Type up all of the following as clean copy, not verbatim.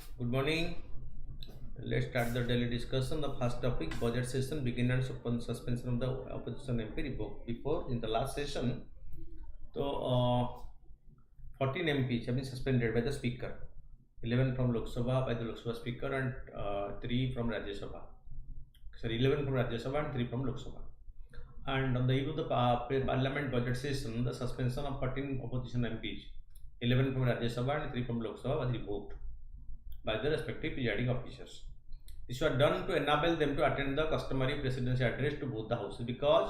Good morning. Let's start the daily discussion. The first topic, budget session begin and suspension of the opposition MP revoked. Before, in the last session, so 14 MPs have been suspended by the speaker. 11 from Lok Sabha by the Lok Sabha speaker and 3 from Rajya Sabha. Sorry, 11 from Rajya Sabha and 3 from Lok Sabha. And on the eve of the parliament budget session, the suspension of 14 opposition MPs, 11 from Rajya Sabha and 3 from Lok Sabha, was revoked by the respective presiding officers. This was done to enable them to attend the customary presidency address to both the houses, because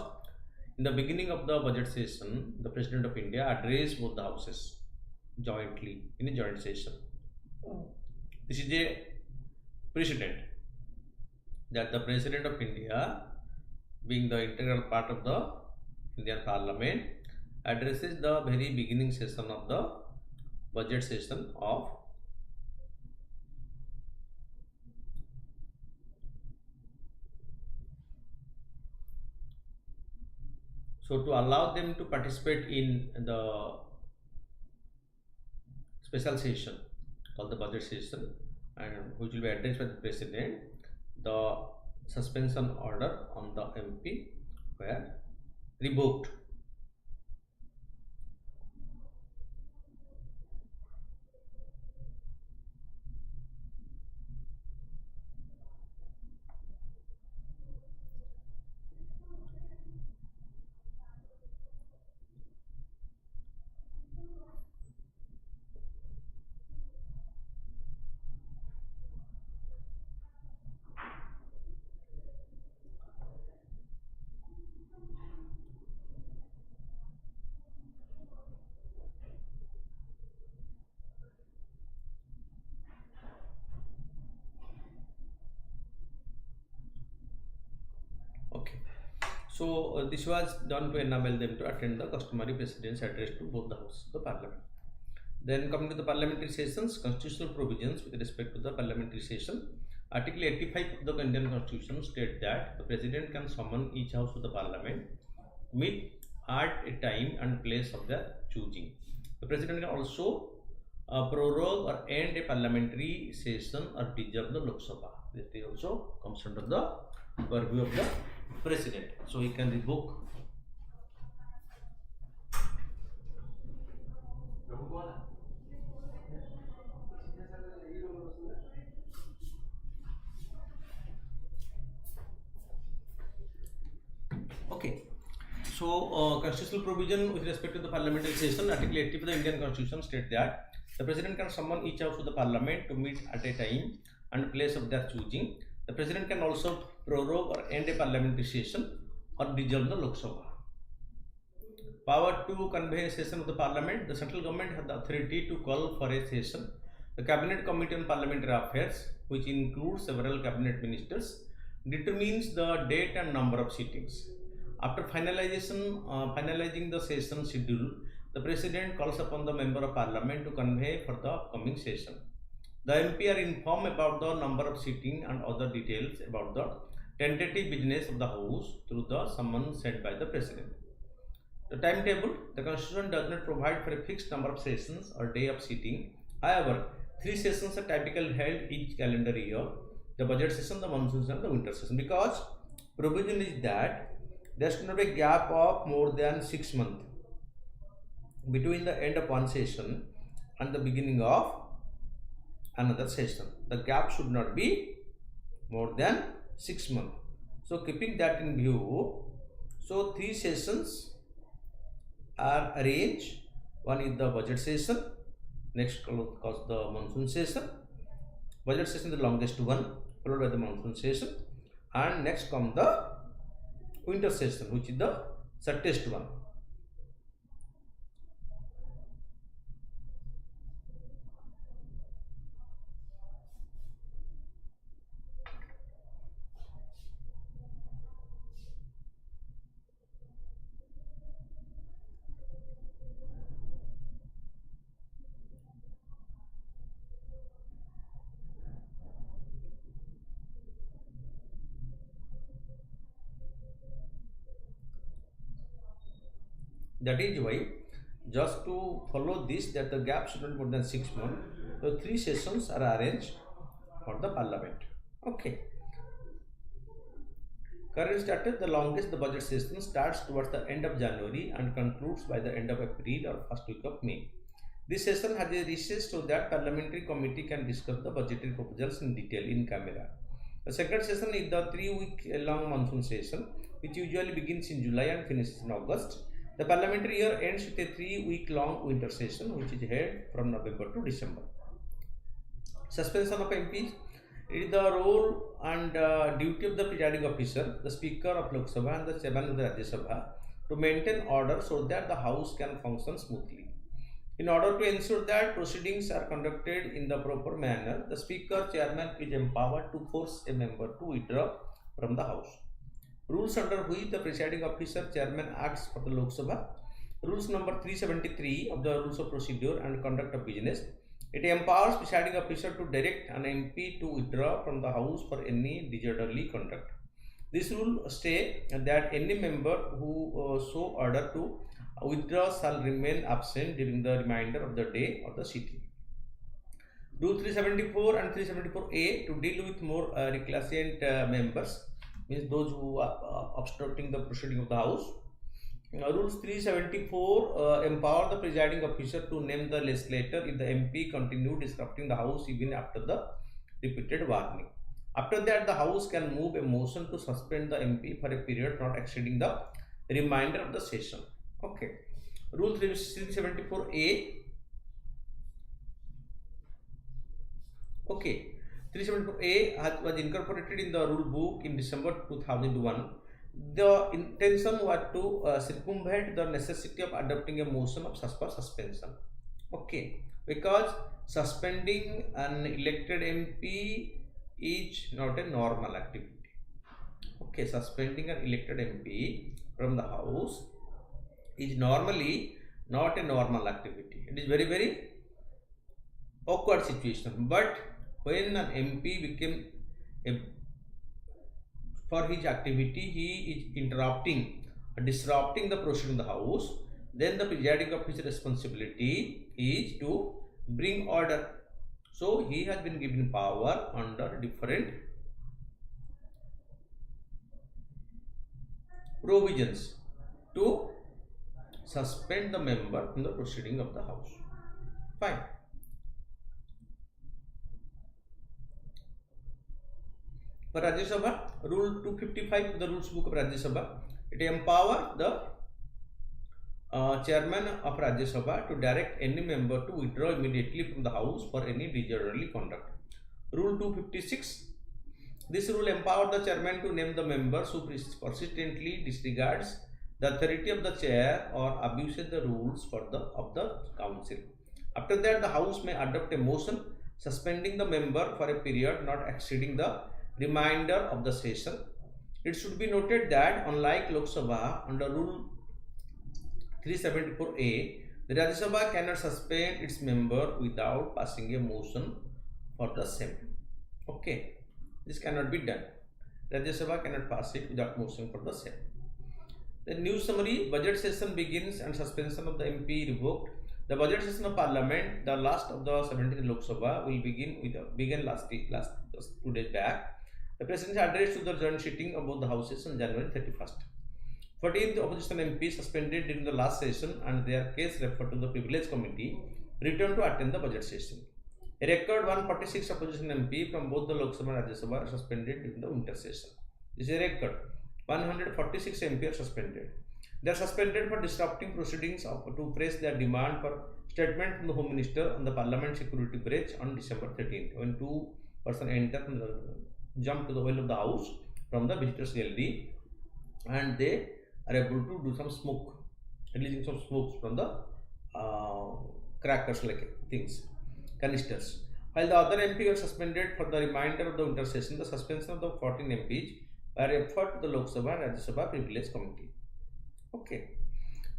in the beginning of the budget session, the President of India addressed both the houses jointly in a joint session. This is a precedent that the President of India, being the integral part of the Indian Parliament, addresses the very beginning session of the budget session of So to allow them to participate in the special session called the budget session, and which will be addressed by the President, the suspension order on the MP were revoked. Okay. So this was done to enable them to attend the customary president's address to both the houses of the parliament. Then coming to the parliamentary sessions, constitutional provisions with respect to the parliamentary session. Article 85 of the Indian Constitution states that the President can summon each house of the parliament, meet at a time and place of their choosing. The President can also prorogue or end a parliamentary session or dissolve the Lok Sabha. This also comes under the purview of the President. So he can revoke. Okay. So constitutional provision with respect to the parliamentary session, Article 80 of the Indian Constitution states that the President can summon each house of the parliament to meet at a time and place of their choosing. The President can also prorogue or end a parliamentary session or dissolve the Lok Sabha. Power to convene a session of the Parliament. The central government has the authority to call for a session. The Cabinet Committee on Parliamentary Affairs, which includes several cabinet ministers, determines the date and number of sittings. After finalizing the session schedule, the President calls upon the Member of Parliament to convene for the upcoming session. The MP are informed about the number of sitting and other details about the tentative business of the House through the summons sent by the President. The timetable. The Constitution does not provide for a fixed number of sessions or day of sitting. However, 3 sessions are typically held each calendar year: the budget session, the monsoon session, and the winter session. Because provision is that there should not be a gap of more than 6 months between the end of one session and the beginning of another session. The gap should not be more than 6 months. So keeping that in view, so 3 sessions are arranged. One is the budget session, next comes the monsoon session. Budget session is the longest one, followed by the monsoon session, and next comes the winter session, which is the shortest one. That is why, just to follow this, that the gap should not be more than 6 months, the 3 sessions are arranged for the parliament. Okay. Current status: the longest the budget session starts towards the end of January and concludes by the end of April or first week of May. This session has a recess so that parliamentary committee can discuss the budgetary proposals in detail in camera. The second session is the 3-week long monsoon session, which usually begins in July and finishes in August. The parliamentary year ends with a 3-week long winter session, which is held from November to December. Suspension of MPs: it is the role and duty of the presiding officer, the Speaker of Lok Sabha and the Chairman of the Rajya Sabha to maintain order so that the House can function smoothly. In order to ensure that proceedings are conducted in the proper manner, the Speaker Chairman is empowered to force a member to withdraw from the House. Rules under which the presiding officer Chairman acts for the Lok Sabha: Rules number 373 of the Rules of Procedure and Conduct of Business. It empowers presiding officer to direct an MP to withdraw from the House for any disorderly conduct. This rule states that any member who so order to withdraw shall remain absent during the remainder of the day of the sitting. Rule 374 and 374A to deal with more recalcitrant members, means those who are obstructing the proceeding of the House. Rules 374 empower the presiding officer to name the legislator if the MP continue disrupting the House even after the repeated warning. After that, the House can move a motion to suspend the MP for a period not exceeding the remainder of the session. Okay. Rule 374A. Okay. 374A was incorporated in the rule book in December 2001. The intention was to circumvent the necessity of adopting a motion of suspension. Okay. Because suspending an elected MP is not a normal activity. Okay. Suspending an elected MP from the House is normally not a normal activity. It is very, very awkward situation. But when an MP became for his activity, he is interrupting or disrupting the proceeding of the House, then the presiding officer's responsibility is to bring order. So he has been given power under different provisions to suspend the member from the proceeding of the House. Fine. For Rajya Sabha, Rule 255 of the Rules Book of Rajya Sabha, it empowers the Chairman of Rajya Sabha to direct any member to withdraw immediately from the House for any disorderly conduct. Rule 256. This rule empowers the Chairman to name the members who persistently disregards the authority of the chair or abuses the rules of the council. After that, the House may adopt a motion suspending the member for a period not exceeding the remainder of the session. It should be noted that unlike Lok Sabha, under Rule 374A, the Rajya Sabha cannot suspend its member without passing a motion for the same. Okay, this cannot be done. Rajya Sabha cannot pass it without motion for the same. The news summary: budget session begins and suspension of the MP revoked. The budget session of Parliament, the last of the 17th Lok Sabha, will began last 2 days back. The President's address to the joint sitting of both the houses on January 31st. 14th opposition MP suspended during the last session and their case referred to the Privilege Committee returned to attend the budget session. A record 146 opposition MP from both the Lok Sabha and Rajya Sabha are suspended during the winter session. This is a record. 146 MP are suspended. They are suspended for disrupting proceedings to press their demand for statement from the Home Minister on the Parliament security breach on December 13th, when 2 persons entered and jumped to the well of the House from the visitors gallery, and they are able to do some smoke, releasing some smokes from the crackers like things, canisters. While the other MP were suspended for the remainder of the winter session, the suspension of the 14 MPs were referred to the Lok Sabha and Rajya Sabha Privilege Committee. Okay.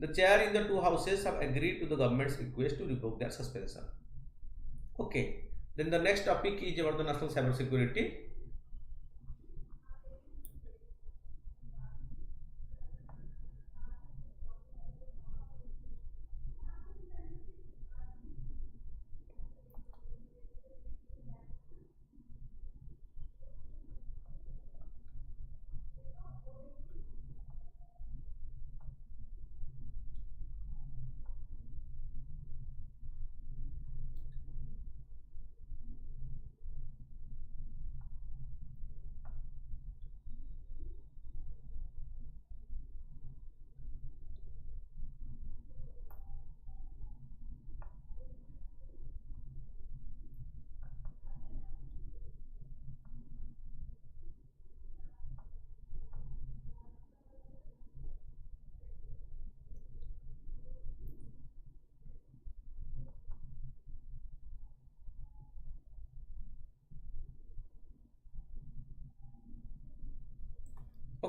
The chair in the two houses have agreed to the government's request to revoke their suspension. Okay. Then the next topic is about the national cyber security.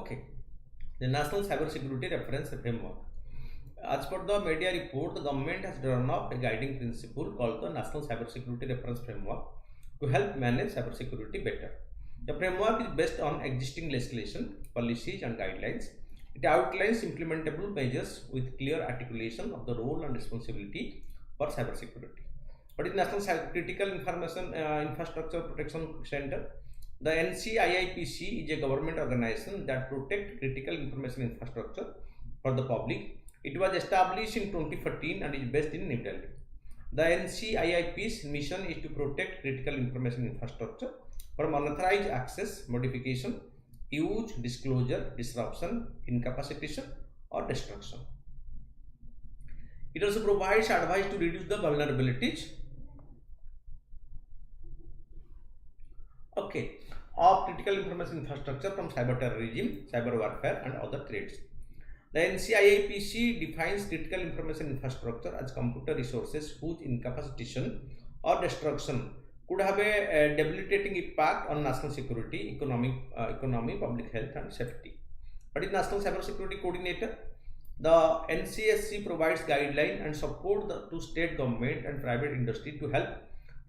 Okay, the National Cyber Security Reference Framework. As per the media report, the government has drawn up a guiding principle called the National Cyber Security Reference Framework to help manage cyber security better. The framework is based on existing legislation, policies and guidelines. It outlines implementable measures with clear articulation of the role and responsibility for cyber security. What is National Critical Information Infrastructure Protection Center? The NCIIPC is a government organization that protects critical information infrastructure for the public. It was established in 2014 and is based in New Delhi. The NCIIP's mission is to protect critical information infrastructure from unauthorized access, modification, use, disclosure, disruption, incapacitation, or destruction. It also provides advice to reduce the vulnerabilities of critical information infrastructure from cyber terrorism, cyber warfare, and other threats. The NCIIPC defines critical information infrastructure as computer resources whose incapacitation or destruction could have a debilitating impact on national security, economy, public health, and safety. What is National Cyber Security Coordinator? The NCSC provides guidelines and support to state government and private industry to help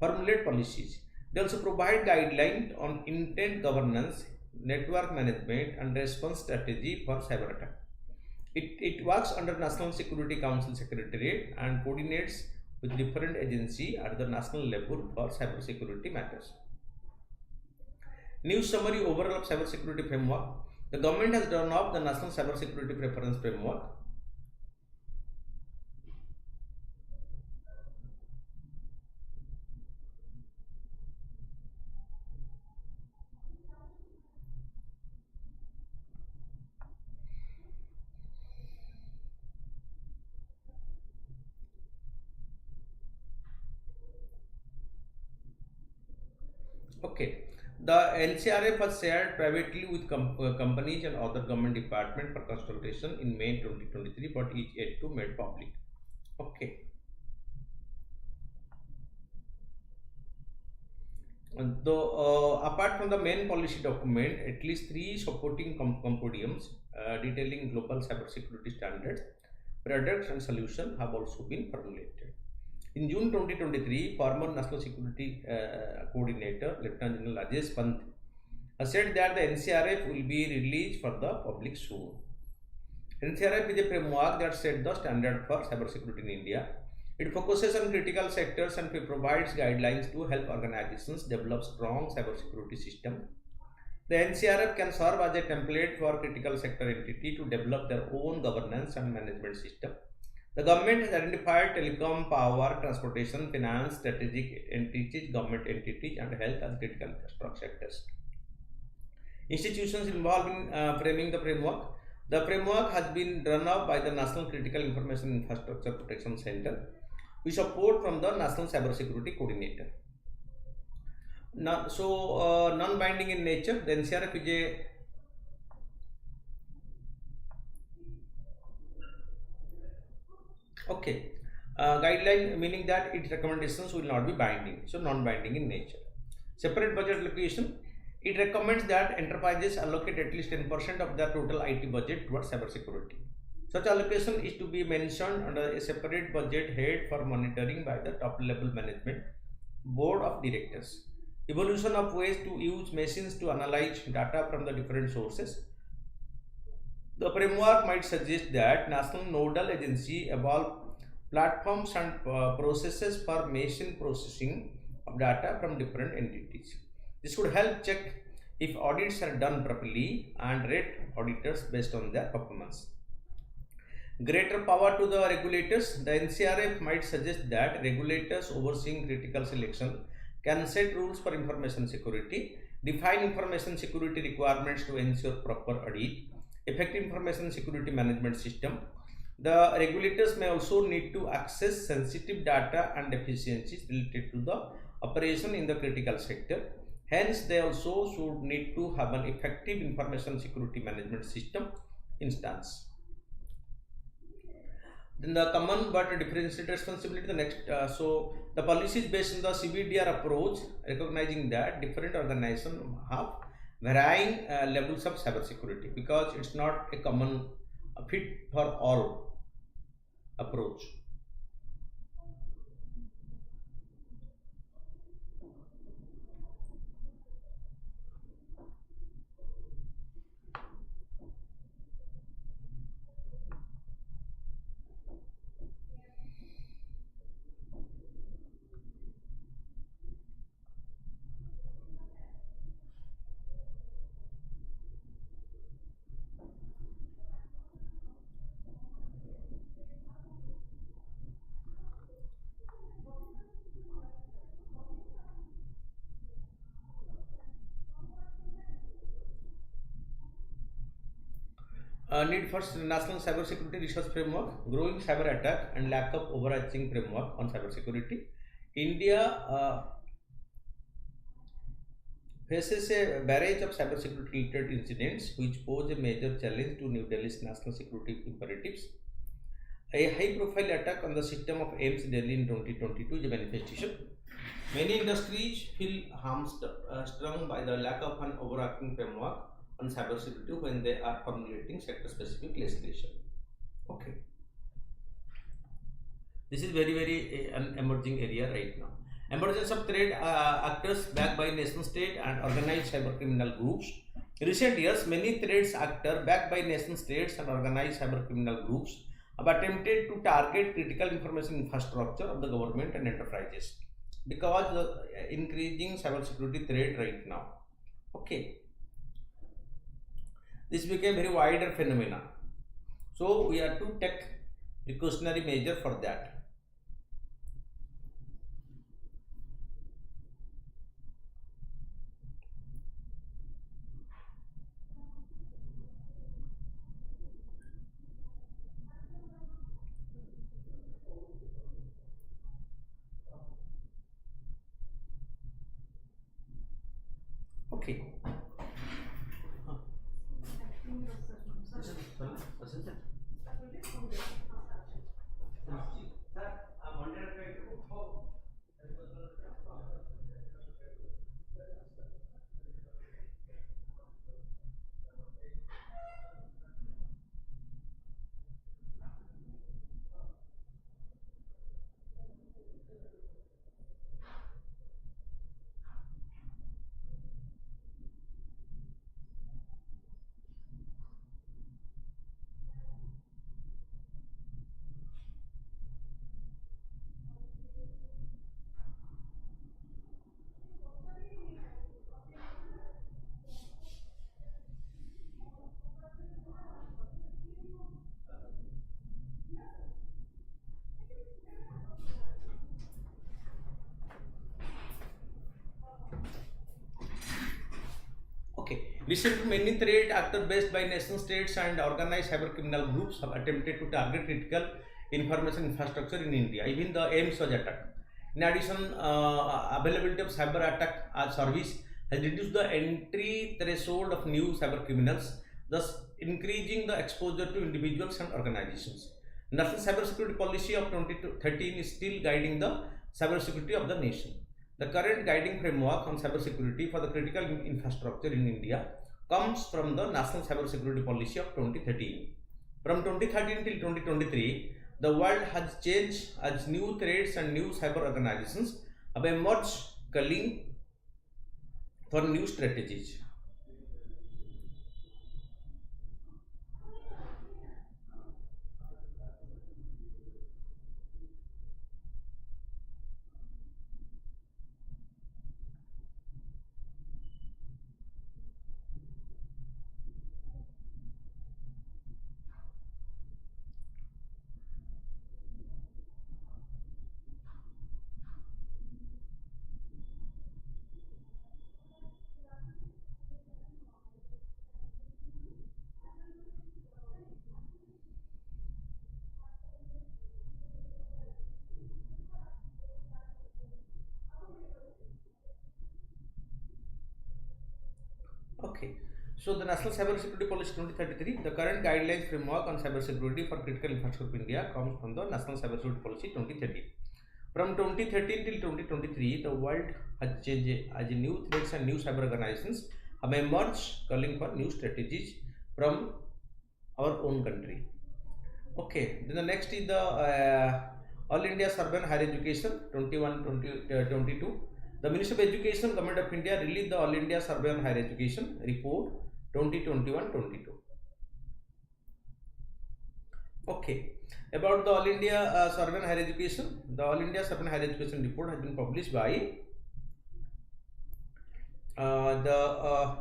formulate policies. They also provide guidelines on intent governance, network management, and response strategy for cyber attack. It works under National Security Council Secretariat and coordinates with different agencies at the national level for cyber security matters. News summary overall of cyber security framework. The government has drawn up the National Cyber Security Preference Framework. Okay, the NCRF was shared privately with companies and other government departments for consultation in May 2023, but is yet to made public. Okay. And though, apart from the main policy document, at least 3 supporting compendiums detailing global cybersecurity standards, products, and solutions have also been formulated. In June 2023, former National Security Coordinator, Lieutenant General Rajesh Pant, said that the NCRF will be released for the public soon. NCRF is a framework that sets the standard for cybersecurity in India. It focuses on critical sectors and provides guidelines to help organizations develop strong cybersecurity systems. The NCRF can serve as a template for critical sector entity to develop their own governance and management system. The government has identified telecom, power, transportation, finance, strategic entities, government entities, and health as critical infrastructure sectors. Institutions involved in framing the framework. The framework has been drawn up by the National Critical Information Infrastructure Protection Center with support from the National Cyber Security Coordinator. Non-binding in nature, the NCRF is a guideline, meaning that its recommendations will not be binding, so non-binding in nature. Separate budget allocation. It recommends that enterprises allocate at least 10% of their total IT budget towards cybersecurity. Such allocation is to be mentioned under a separate budget head for monitoring by the top level management board of directors. Evolution of ways to use machines to analyze data from the different sources. The framework might suggest that national nodal agency evolve platforms and processes for machine processing of data from different entities. This could help check if audits are done properly and rate auditors based on their performance. Greater power to the regulators. The NCRF might suggest that regulators overseeing critical selection can set rules for information security, define information security requirements to ensure proper audit, effective information security management system. The regulators may also need to access sensitive data and deficiencies related to the operation in the critical sector. Hence, they also should need to have an effective information security management system instance. Then the common but differentiated responsibility. The next, so the policy is based on the CBDR approach, recognizing that different organizations have varying levels of cybersecurity, because it's not a common fit for all approach. Need for national cybersecurity research framework, growing cyber attack and lack of overarching framework on cybersecurity. India faces a barrage of cybersecurity related incidents which pose a major challenge to New Delhi's national security imperatives. A high profile attack on the system of AIMS Delhi in 2022 is a manifestation. Many industries feel hamstrung by the lack of an overarching framework on cybersecurity when they are formulating sector specific legislation. Okay, this is very an emerging area right now. Emergence of threat actors backed by nation state and organized cyber criminal groups. In recent years, many threats actors backed by nation states and organized cyber criminal groups have attempted to target critical information infrastructure of the government and enterprises because the increasing cybersecurity threat right now. Okay, this became very wider phenomena, so we have to take precautionary measure for that. Okay. Okay. Recently, many threat actors based by nation states and organized cyber criminal groups have attempted to target critical information infrastructure in India. Even the AIMS was attacked. In addition, availability of cyber attack service has reduced the entry threshold of new cyber criminals, thus increasing the exposure to individuals and organizations. National Cybersecurity Policy of 2013 is still guiding the cybersecurity of the nation. The current guiding framework on cybersecurity for the critical infrastructure in India comes from the National Cybersecurity Policy of 2013. From 2013 till 2023, the world has changed as new threats and new cyber organizations have emerged, calling for new strategies. Okay, so the National Cybersecurity Policy 2033, the current guidelines framework on cybersecurity for critical infrastructure in India comes from the National Cybersecurity Policy 2013. From 2013 till 2023, the world has changed as new threats and new cyber organizations have emerged calling for new strategies from our own country. Okay, then the next is the All India Survey on Higher Education 21-22. The Ministry of Education, Government of India released the All India Survey on Higher Education report 2021-22. Okay, about the All India Survey on Higher Education, the All India Survey on Higher Education report has been published by the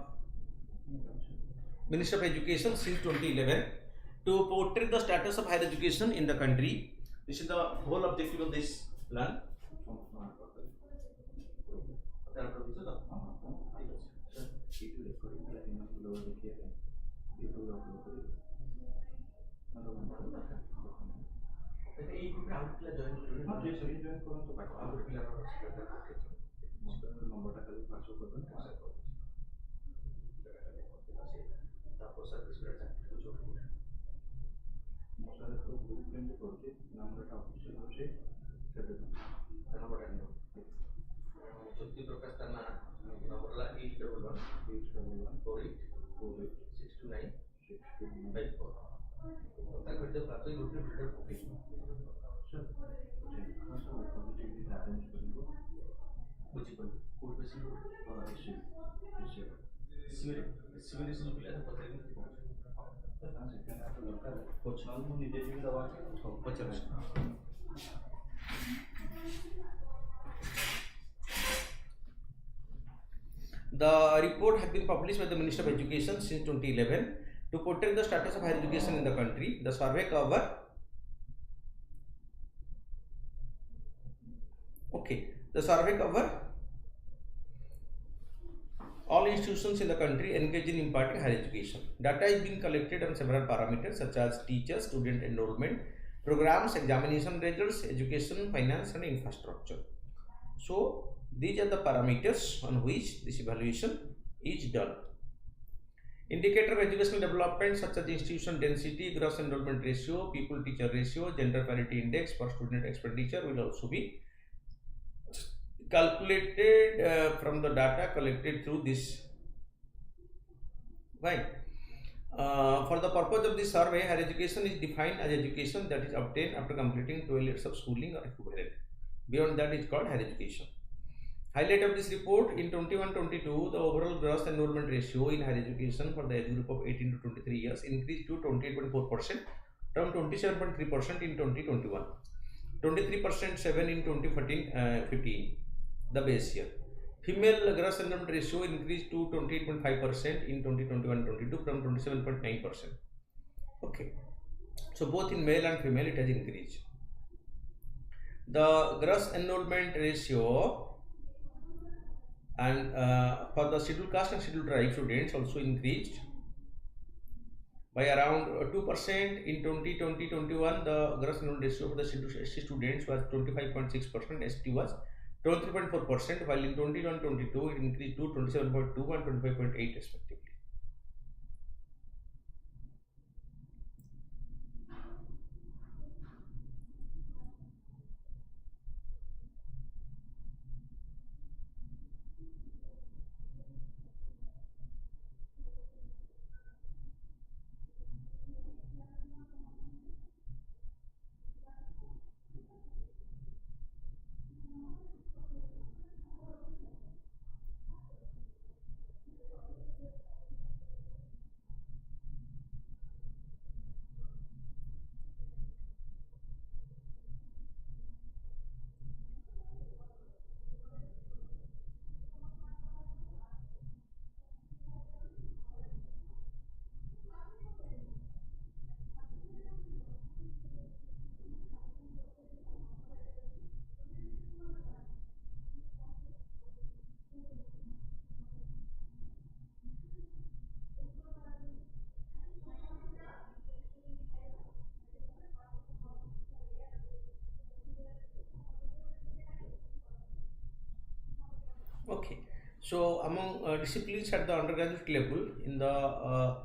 Ministry of Education since 2011 to portray the status of higher education in the country. This is the whole objective of this plan. The report has been published by the Ministry of Education since 2011 to portray the status of higher education in the country. The survey cover all institutions in the country engaged in imparting higher education. Data is being collected on several parameters such as teachers, student enrollment, programs, examination results, education, finance and infrastructure. So these are the parameters on which this evaluation is done. Indicator of educational development such as institution density, gross enrollment ratio, people teacher ratio, gender parity index per student expenditure will also be calculated from the data collected through this. Right. For the purpose of this survey, higher education is defined as education that is obtained after completing 12 years of schooling or equivalent. Beyond that is called higher education. Highlight of this report, in 21-22, the overall gross enrollment ratio in higher education for the age group of 18 to 23 years increased to 28.4% from 27.3% in 2021, 23.7% in 2014-15, the base year. Female gross enrollment ratio increased to 28.5% in 2021-22 from 27.9%. Okay, so both in male and female it has increased. The gross enrollment ratio and for the scheduled caste and scheduled tribe students also increased by around 2% in 2020-21. The gross enrollment ratio for the scheduled SC students was 25.6%, ST was 23.4%, while in 21-22 it increased to 27.2 and 25.8 respectively. Okay, so among disciplines at the undergraduate level, in the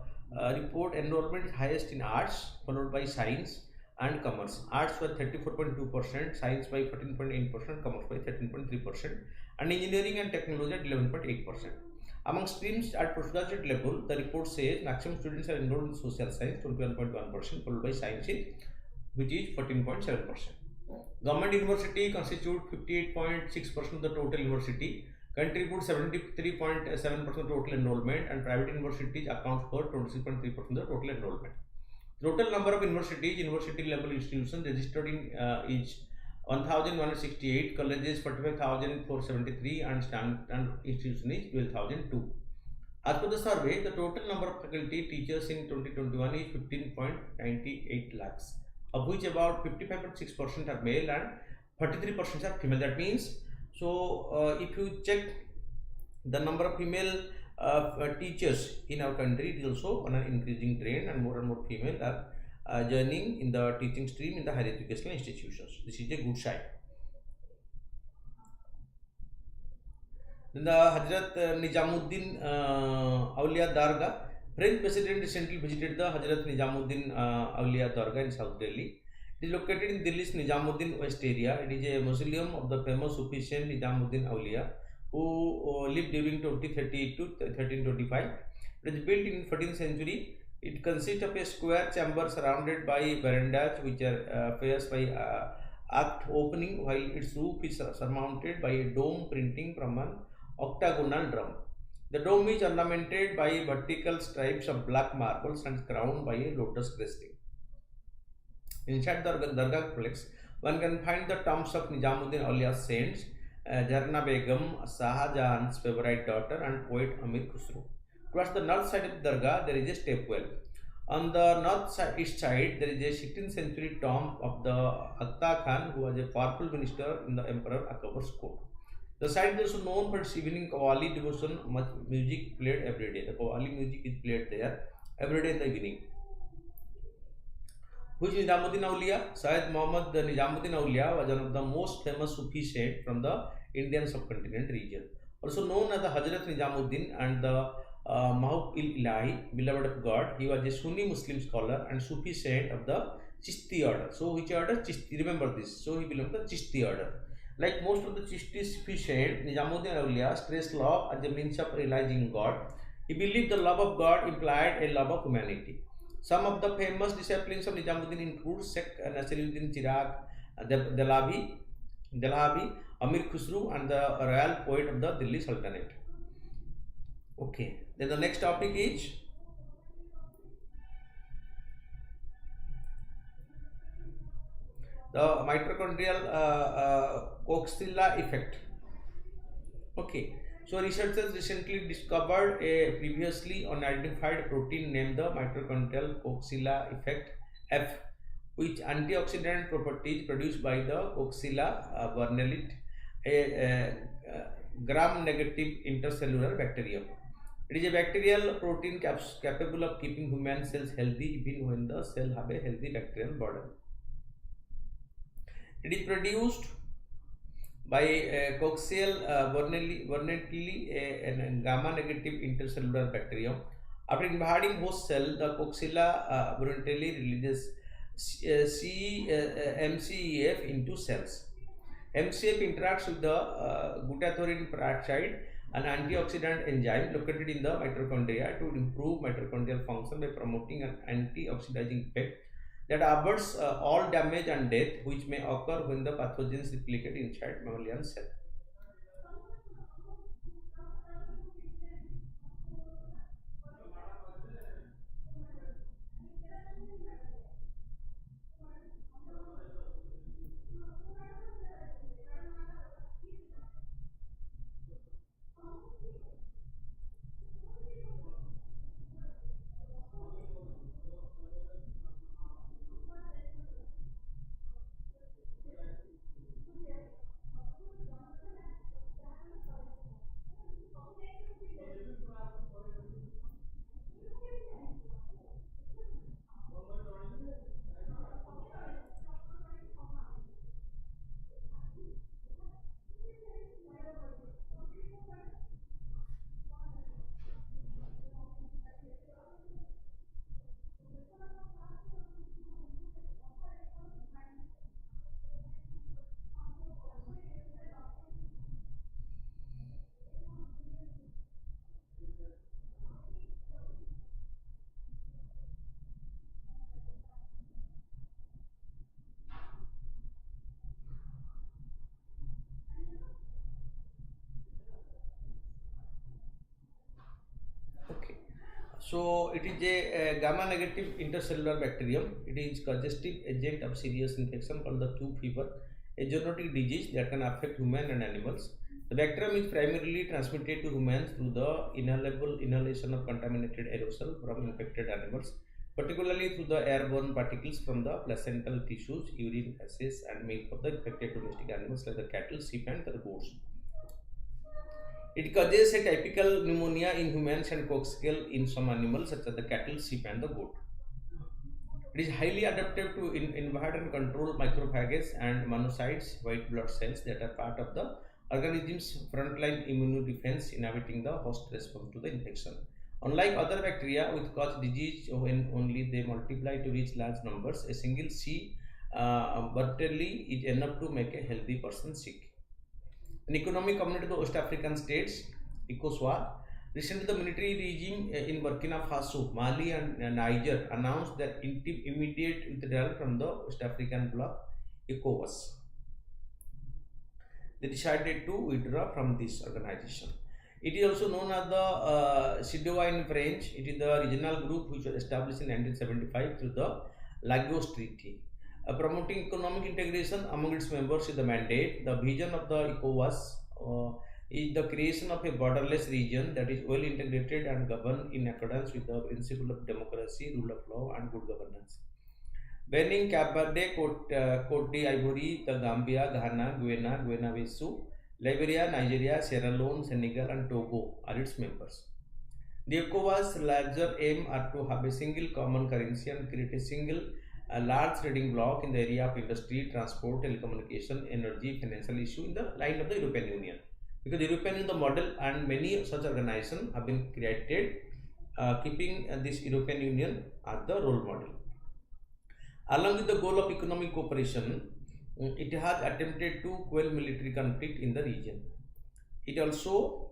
report, enrollment is highest in arts, followed by science and commerce. Arts were 34.2%, science by 14.8%, commerce by 13.3%, and engineering and technology at 11.8%. Among streams at postgraduate level, the report says maximum students are enrolled in social science 21.1%, followed by science which is 14.7%. Government university constitute 58.6% of the total university, contribute 73.7% of total enrollment, and private universities account for 26.3% of the total enrollment. Total number of universities, university level institutions registered in is 1168, colleges 45,473, and standard institution is 12,002. As per the survey, the total number of faculty teachers in 2021 is 15.98 lakhs, of which about 55.6% are male and 43% are female. That means, if you check the number of female teachers in our country, it is also on an increasing trend, and more female are joining in the teaching stream in the higher educational institutions. This is a good sign. Then the Hazrat Nizamuddin Auliya Dargah. French president recently visited the Hazrat Nizamuddin Auliya Dargah in South Delhi. It is located in Delhi's Nizamuddin West area. It is a mausoleum of the famous Sufi saint Nizamuddin Auliya, who lived during 1238 to 1325. It is built in 14th century. It consists of a square chamber surrounded by verandas which are faced by arched opening, while its roof is surmounted by a dome printing from an octagonal drum. The dome is ornamented by vertical stripes of black marbles and crowned by a lotus cresting. Inside the Dargah complex, one can find the tombs of Nizamuddin Auliya's saints, Jarna Begum, Shah Jahan's favorite daughter, and poet Amir Khusro. Towards the north side of the Dargah, there is a stepwell. On the east side, there is a 16th century tomb of the Atta Khan, who was a powerful minister in the Emperor Akbar's court. The site is also known for its evening Qawwali devotion. Much music played every day. The Qawwali music is played there every day in the evening. Who is Nizamuddin Auliya? Syed Muhammad Nizamuddin Auliya was one of the most famous Sufi saints from the Indian subcontinent region. Also known as the Hazrat Nizamuddin and the Mahub-il-Ilahi, beloved of God, he was a Sunni Muslim scholar and Sufi saint of the Chishti order. So which order? Chishti. Remember this. So he belonged to the Chishti order. Like most of the Chishti Sufi saints, Nizamuddin Auliya stressed love as a means of realizing God. He believed the love of God implied a love of humanity. Some of the famous disciples of Nizamuddin include Sheikh Nasiruddin Chirag Delahabi, Amir Khusru, and the royal poet of the Delhi Sultanate. Okay, then the next topic is the mitochondrial coxilla effect. Okay, so researchers recently discovered a previously unidentified protein named the mitochondrial coxilla effect F, which antioxidant properties produced by the Coxilla vernelite, a gram-negative intercellular bacterium. It is a bacterial protein capable of keeping human cells healthy even when the cell have a healthy bacterial burden. It is produced by Coxial vernelite, a gamma-negative intercellular bacterium. After invading host cell, the Coxilla vernelite releases MCEF into cells. MCF interacts with the glutathione peroxide, an antioxidant enzyme located in the mitochondria, to improve mitochondrial function by promoting an antioxidizing effect that averts all damage and death which may occur when the pathogens replicate inside mammalian cell. So it is a gamma negative intercellular bacterium. It is congestive agent of serious infection called the Q fever, a zoonotic disease that can affect human and animals. The bacterium is primarily transmitted to humans through the inhalation of contaminated aerosol from infected animals, particularly through the airborne particles from the placental tissues, urine, feces, and milk of the infected domestic animals like the cattle, sheep, and the goats. It causes a typical pneumonia in humans and coaxial in some animals such as the cattle, sheep, and the goat. It is highly adaptive to invade and control macrophages and monocytes, white blood cells that are part of the organism's frontline immune defense, inhibiting the host response to the infection. Unlike other bacteria which cause disease when only they multiply to reach large numbers, a single C bacteria is enough to make a healthy person sick. An economic community of the West African states, ECOWAS. Recently, the military regime in Burkina Faso, Mali, and Niger announced their immediate withdrawal from the West African bloc, ECOWAS. They decided to withdraw from this organization. It is also known as the CEDEAO in French. It is the regional group which was established in 1975 through the Lagos Treaty. Promoting economic integration among its members is the mandate. The vision of the ECOWAS is the creation of a borderless region that is well integrated and governed in accordance with the principle of democracy, rule of law, and good governance. Benin, Cape Verde, Cote d'Ivoire, the Gambia, Ghana, Guinea-Bissau, Liberia, Nigeria, Sierra Leone, Senegal, and Togo are its members. The ECOWAS' larger aim are to have a single common currency and create a single large trading bloc in the area of industry, transport, telecommunication, energy, financial issue in the line of the European Union. Because the European Union is the model and many such organizations have been created keeping this European Union as the role model. Along with the goal of economic cooperation, it has attempted to quell military conflict in the region. It also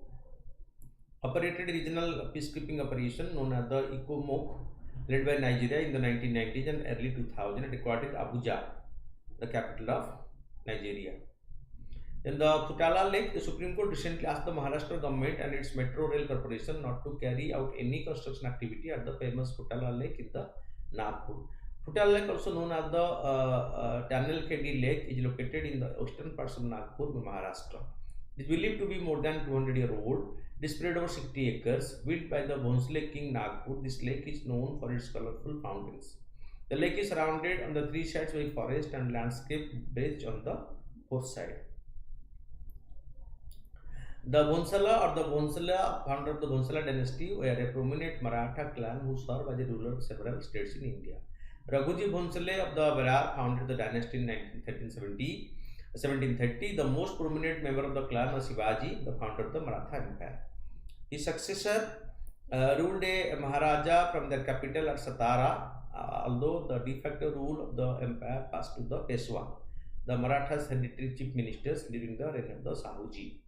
operated regional peacekeeping operation known as the ECOMOC, led by Nigeria in the 1990s and early 2000s at headquartered Abuja, the capital of Nigeria. In the Futala Lake, the Supreme Court recently asked the Maharashtra government and its Metro Rail Corporation not to carry out any construction activity at the famous Futala Lake in the Nagpur. Futala Lake, also known as the Tunnel Khedi Lake, is located in the western parts of Nagpur, Maharashtra. It is believed to be more than 200-year-old. It is spread over 60 acres. Built by the Bhonsle King Nagpur, this lake is known for its colorful fountains. The lake is surrounded on the three sides by forest and landscape based on the fourth side. The Bhonsla or the Bhonsla, founder of the Bhonsla dynasty, were a prominent Maratha clan who served as a ruler of several states in India. Raghuji Bhonsle of the Berar founded the dynasty in 1730. The most prominent member of the clan was Shivaji, the founder of the Maratha Empire. His successor ruled a Maharaja from their capital at Satara, although the de facto rule of the empire passed to the Peshwa, the Marathas' hereditary chief ministers during the reign of the Shahuji.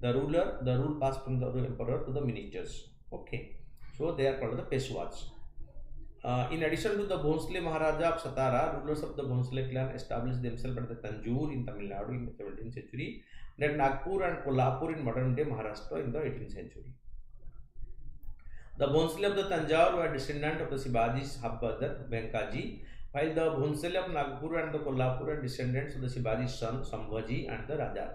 The rule passed from the emperor to the ministers. Okay, so they are called the Peshwas. In addition to the Bhonsle Maharaja of Satara, rulers of the Bhonsle clan established themselves at the Tanjore in Tamil Nadu in the 17th century, then Nagpur and Kolhapur in modern day Maharashtra in the 18th century. The Bhonsle of the Tanjore were descendants of the Shivaji's half-brother Venkaji, while the Bhonsle of Nagpur and the Kolhapur are descendants of the Shivaji's son Sambhaji and the Raja.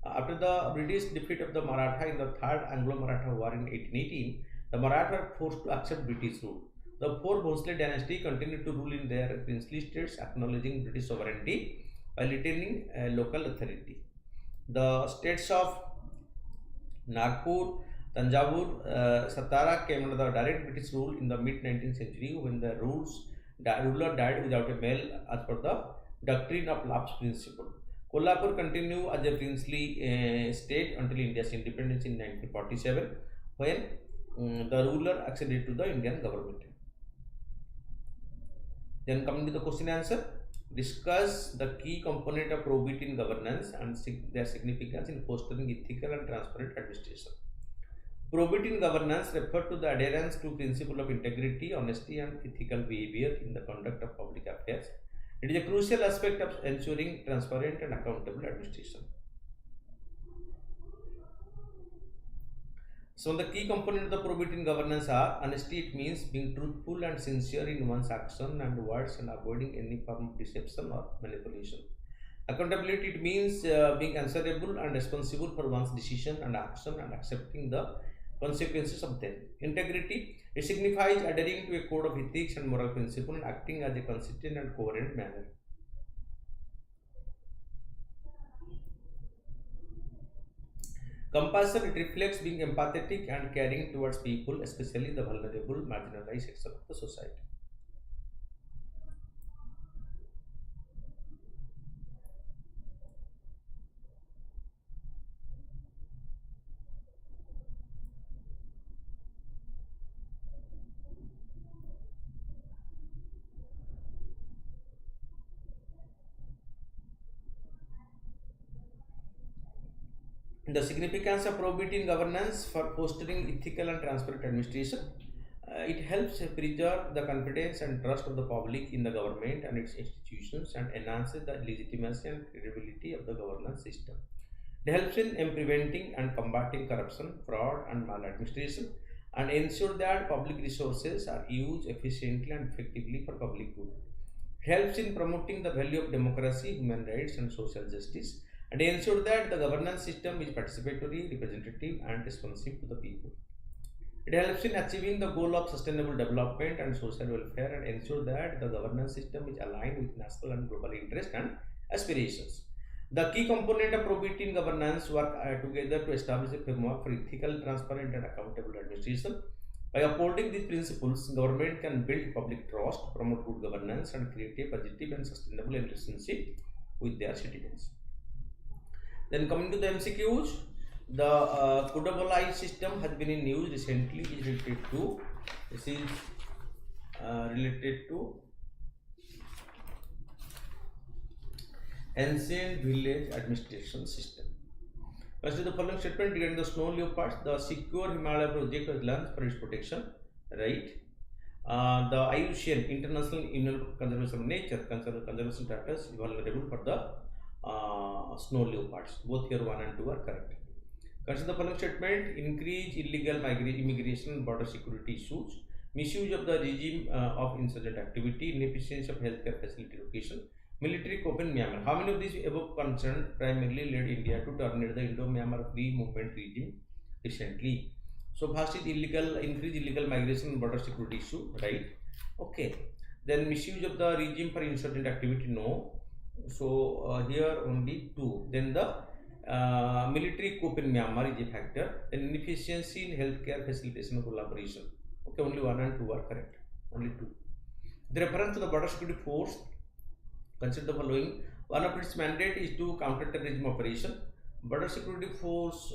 After the British defeat of the Maratha in the Third Anglo-Maratha War in 1818, the Maratha were forced to accept British rule. The four Bhonsle dynasty continued to rule in their princely states, acknowledging British sovereignty while retaining local authority. The states of Nagpur, Tanjavur, Satara came under the direct British rule in the mid-19th century when the ruler died without a male as per the doctrine of lapse principle. Kolhapur continued as a princely state until India's independence in 1947 when the ruler acceded to the Indian government. Then coming to the question answer, discuss the key component of probity in governance and their significance in fostering ethical and transparent administration. Probity in governance refers to the adherence to principle of integrity, honesty, and ethical behavior in the conduct of public affairs. It is a crucial aspect of ensuring transparent and accountable administration. So the key component of the probity in governance are honesty. It means being truthful and sincere in one's action and words and avoiding any form of deception or manipulation. Accountability, it means being answerable and responsible for one's decision and action and accepting the consequences of them. Integrity, it signifies adhering to a code of ethics and moral principle and acting as a consistent and coherent manner. Compassion, it reflects being empathetic and caring towards people, especially the vulnerable, marginalized section of the society. The significance of probity in governance for fostering ethical and transparent administration. It helps preserve the confidence and trust of the public in the government and its institutions and enhances the legitimacy and credibility of the governance system. It helps in preventing and combating corruption, fraud, and maladministration and ensure that public resources are used efficiently and effectively for public good. Helps in promoting the value of democracy, human rights, and social justice, and ensure that the governance system is participatory, representative, and responsive to the people. It helps in achieving the goal of sustainable development and social welfare and ensure that the governance system is aligned with national and global interests and aspirations. The key component of probity in governance work together to establish a framework for ethical, transparent, and accountable administration. By upholding these principles, government can build public trust, promote good governance, and create a positive and sustainable relationship with their citizens. Then coming to the MCQs, the Kudabolai system has been in news recently. Is related to ancient village administration system. Consider the following statement regarding the snow leopards. The Secure Himalaya project was launched for its protection, right? The IUCN, International Union of Conservation of Nature, conservation status is vulnerable for the snow leopards. Both here 1 and 2 are correct. Consider the following statement: increase illegal immigration and border security issues, misuse of the regime of insurgent activity, inefficiency of healthcare facility location, military coup in Myanmar. How many of these above concerned primarily led India to terminate the Indo-Myanmar free movement regime recently? So first is increase illegal migration and border security issue, right? Okay. Then misuse of the regime for insurgent activity, no. So here only 2. Then the military coup in Myanmar is a factor. Then inefficiency in healthcare facilitation collaboration. Okay, only 1 and 2 are correct. Only 2. The reference to the border security force. Consider the following. One of its mandate is to counter terrorism operation. Border security force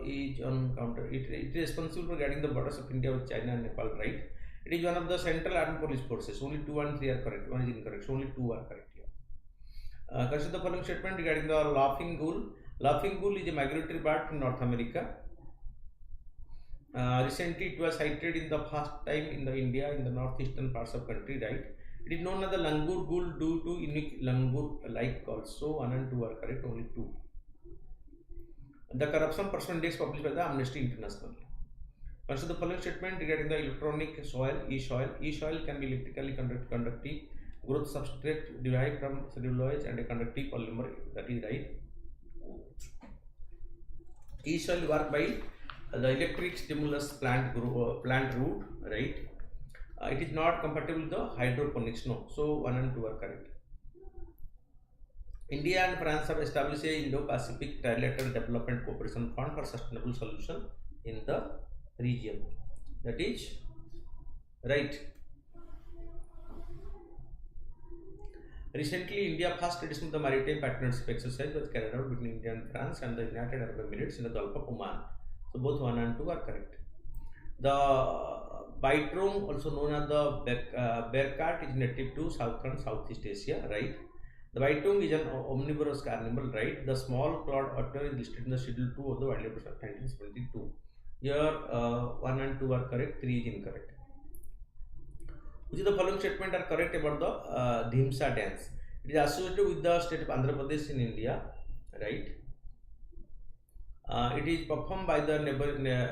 is on counter. It is responsible for guarding the borders of India with China and Nepal, right? It is one of the central armed police forces. Only 2 and 3 are correct. 1 is incorrect. So only 2 are correct here. Consider the following statement regarding the laughing ghoul. Laughing ghoul is a migratory bird from North America. Recently, it was sighted in the first time in the India in the northeastern parts of country, right? It is known as the langur ghoul due to unique langur-like calls. So 1 and 2 are correct. Only 2. The corruption percent index published by the Amnesty International. Consider the following statement regarding the electronic soil, e-soil. E-soil can be electrically conductive growth substrate derived from cellulose and a conductive polymer. That is right. E-soil work by the electric stimulus plant root, right? It is not compatible with the hydroponics, no. So 1 and 2 are correct. India and France have established a Indo-Pacific Trilateral Development Cooperation Fund for sustainable solution in the region. That is right. Recently, India first edition of the maritime partnership exercise was carried out between India and France and the United Arab Emirates in the Gulf of Oman. So both 1 and 2 are correct. The Bitrome, also known as the bear cat, is native to South and Southeast Asia, right? The Bitrome is an omnivorous carnivore, right? The small clawed otter is listed in the Schedule 2 of the Wildlife Reserve of 1972. Here 1 and 2 are correct, 3 is incorrect. Which of the following statement are correct about the Dhimsa dance? It is associated with the state of Andhra Pradesh in India, right? It is performed by the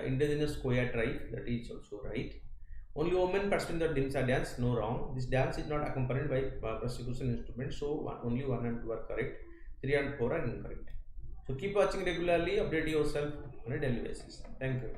indigenous Koya tribe. That is also right. Only women participating in the Dimsa dance. No, wrong. This dance is not accompanied by percussion instruments. So only 1 and 2 are correct. 3 and 4 are incorrect. So keep watching regularly. Update yourself on a daily basis. Thank you.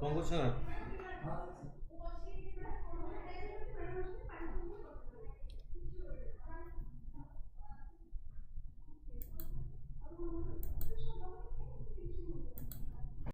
କଣ କରୁଛ?